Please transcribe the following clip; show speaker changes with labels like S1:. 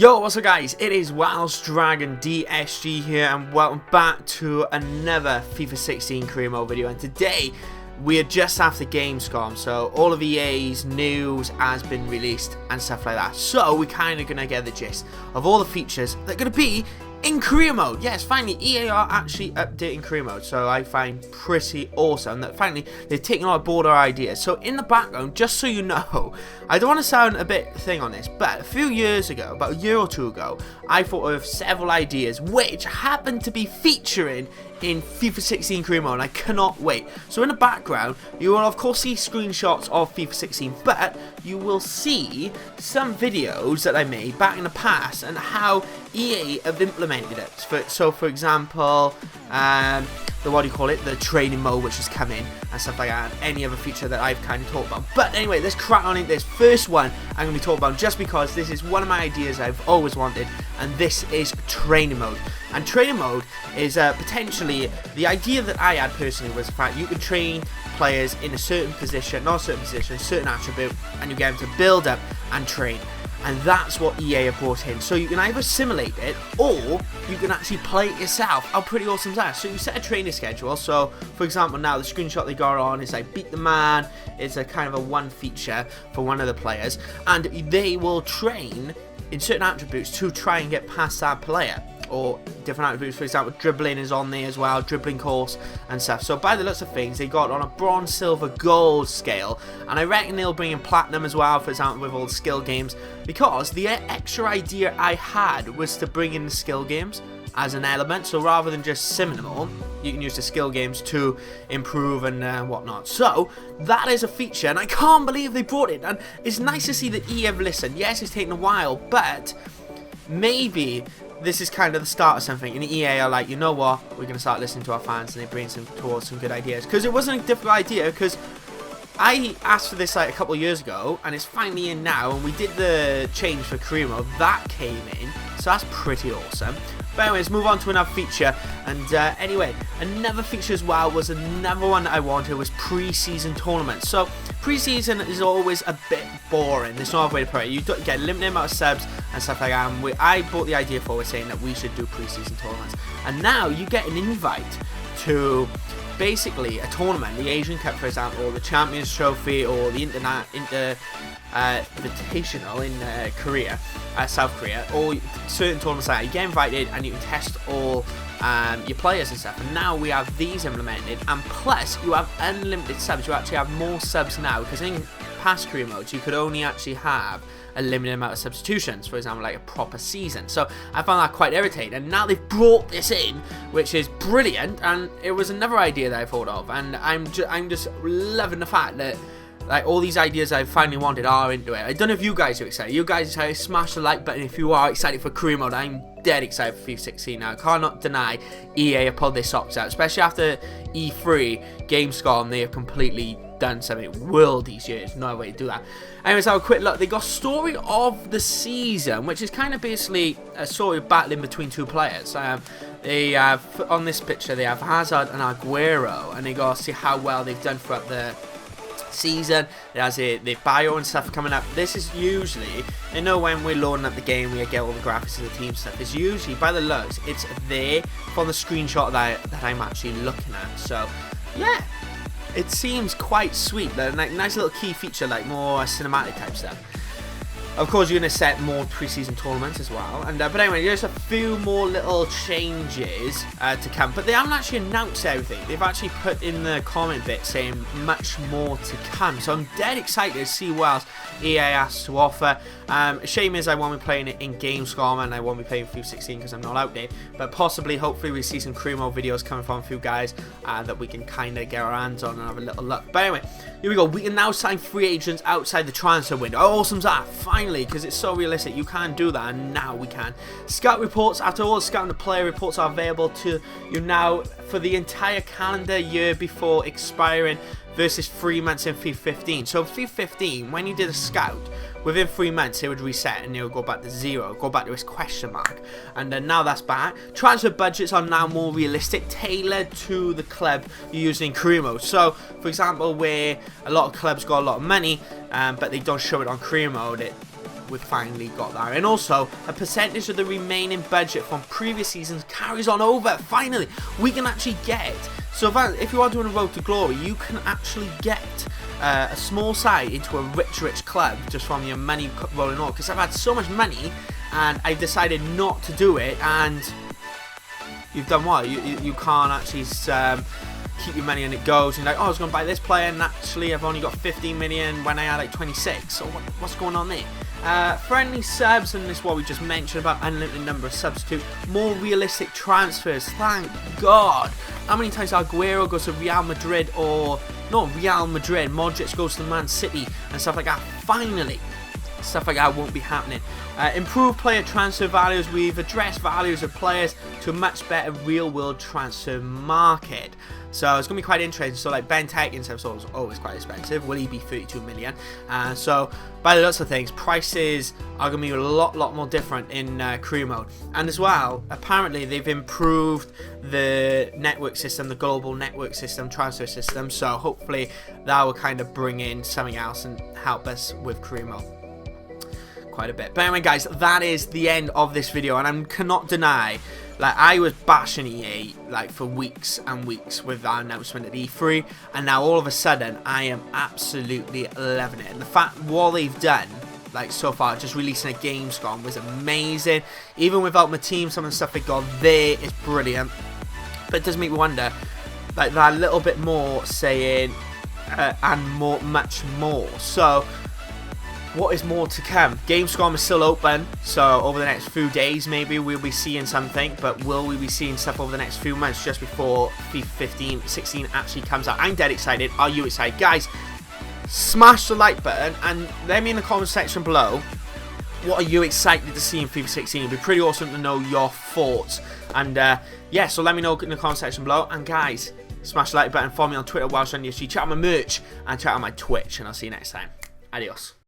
S1: Yo, what's up guys, it is WelshDragonDSG here and welcome back to another FIFA 16 Career Mode video. And today we are just after Gamescom, so all of EA's news has been released and stuff like that. So we're kind of going to get the gist of all the features that are going to be in Career Mode. Yes, finally EA are actually updating Career Mode, so I find pretty awesome that finally they've taken on board our ideas. So in the background, just so you know, I don't want to sound a bit thing on this, but a few years ago, about a year or two ago, I thought of several ideas which happened to be featuring in FIFA 16 Career Mode, and I cannot wait. So in the background, you will of course see screenshots of FIFA 16, but you will see some videos that I made back in the past and how EA have implemented it. So for example, the training mode which has come in and stuff like that, and any other feature that I've kind of talked about. But anyway, let's crack on into this first one I'm going to be talking about, just because this is one of my ideas I've always wanted, and this is training mode. And training mode is potentially, the idea that I had personally was the fact you can train players in a certain position, not a certain position, a certain attribute, and you get them to build up and train. And that's what EA have brought in. So you can either simulate it, or you can actually play it yourself. How pretty awesome is that? So you set a training schedule. So for example, now the screenshot they got on is like beat the man. It's a kind of a one feature for one of the players, and they will train in certain attributes to try and get past that player. Or different attributes, for example, dribbling is on there as well, dribbling course and stuff. So by the looks of things, they got on a bronze, silver, gold scale, and I reckon they'll bring in platinum as well, for example, with all the skill games, because the extra idea I had was to bring in the skill games as an element. So rather than just simming them all, you can use the skill games to improve and whatnot. So that is a feature, and I can't believe they brought it. And it's nice to see that EA have listened. Yes, it's taken a while, but maybe this is kind of the start of something, and EA are like, you know what, we're going to start listening to our fans, and they bring towards some good ideas. Because it wasn't a difficult idea, because I asked for this like a couple of years ago, and it's finally in now, and we did the change for Career Mode, that came in, so that's pretty awesome. But anyways, move on to another feature, and anyway, another feature as well was another one that I wanted, was pre-season tournaments. So pre-season is always a bit boring, there's no other way to put it. You get a limited amount of subs and stuff like that, and I brought the idea forward saying that we should do pre-season tournaments. And now you get an invite to basically a tournament, the Asian Cup for example, or the Champions Trophy, or the Invitational in Korea, South Korea, or certain tournaments like that. You get invited and you can test all your players and stuff. And now we have these implemented, and plus you have unlimited subs. You actually have more subs now, because in past Career Modes you could only actually have a limited amount of substitutions, for example like a proper season. So I found that quite irritating, and now they've brought this in, which is brilliant. And it was another idea that I thought of, and I'm just loving the fact that like all these ideas I finally wanted are into it. I don't know if you guys are excited. You guys excited? Smash the like button if you are excited for Career Mode. I'm dead excited for FIFA 16 now. I cannot deny EA have pulled their socks out, especially after E3, Gamescom. They have completely done something worldies years. No way to do that. Anyways, have a quick look. They got story of the season, which is kind of basically a story of battling between two players. They have, on this picture, they have Hazard and Aguero, and they got to see how well they've done throughout the season. It has the bio and stuff coming up. This is usually, you know, when we're loading up the game, we get all the graphics of the team stuff. It's usually, by the looks, it's there from the screenshot that I'm actually looking at. So yeah, it seems quite sweet. Like, nice little key feature, like more cinematic type stuff. Of course, you're going to set more pre-season tournaments as well. And but anyway, there's a few more little changes to come. But they haven't actually announced everything. They've actually put in the comment bit saying much more to come. So I'm dead excited to see what else EA has to offer. Shame is I won't be playing it in Gamescom, and I won't be playing FIFA 16 because I'm not out there. But possibly, hopefully, we see some Career Mode videos coming from a few guys that we can kind of get our hands on and have a little look. But anyway, here we go. We can now sign free agents outside the transfer window. How awesome's that? Finally, because it's so realistic. You can do that, and now we can. Scout reports. After all, scouting the player reports are available to you now for the entire calendar year before expiring, versus 3 months in FIFA 15. So FIFA 15, when you did a scout, within 3 months it would reset and it would go back to 0, go back to its question mark. And then now that's back. Transfer budgets are now more realistic, tailored to the club you're using in Career Mode. So for example, where a lot of clubs got a lot of money, but they don't show it on Career Mode, we've finally got that. And also, a percentage of the remaining budget from previous seasons carries on over. Finally, we can actually get. So if you are doing a road to glory, you can actually get a small side into a rich club just from your money rolling on. Because I've had so much money and I've decided not to do it, and you've done what? You can't actually keep your money and it goes, and like, oh, I was going to buy this player and actually I've only got 15 million when I had like 26. So what's going on there? Friendly subs, and this is what we just mentioned about unlimited number of substitutes. More realistic transfers, thank God. How many times Aguero goes to Real Madrid, or not Real Madrid, Modric goes to Man City and stuff like that. Finally, stuff like that won't be happening. Improved player transfer values. We've addressed values of players to a much better real world transfer market. So it's going to be quite interesting. So like Ben Tekin's is always quite expensive. Will he be 32 million? So by the looks of things, prices are going to be a lot more different in Career Mode. And as well, apparently they've improved the network system, the global network system, transfer system. So hopefully that will kind of bring in something else and help us with Career Mode quite a bit. But anyway, guys, that is the end of this video, and I cannot deny, like, I was bashing EA like for weeks and weeks with that announcement at E3, and now all of a sudden I am absolutely loving it. And the fact what they've done, like so far, just releasing a Gamescom was amazing. Even without my team, some of the stuff they got there is brilliant. But it does make me wonder, like, that little bit more saying and much more. So what is more to come? Gamescom is still open, so over the next few days maybe we'll be seeing something, but will we be seeing stuff over the next few months just before FIFA 16 actually comes out? I'm dead excited. Are you excited? Guys, smash the like button and let me in the comment section below, what are you excited to see in FIFA 16? It'd be pretty awesome to know your thoughts. And yeah, so let me know in the comment section below. And guys, smash the like button, follow me on Twitter, WelshDragonDSG, check out my merch, and check out my Twitch, and I'll see you next time. Adios.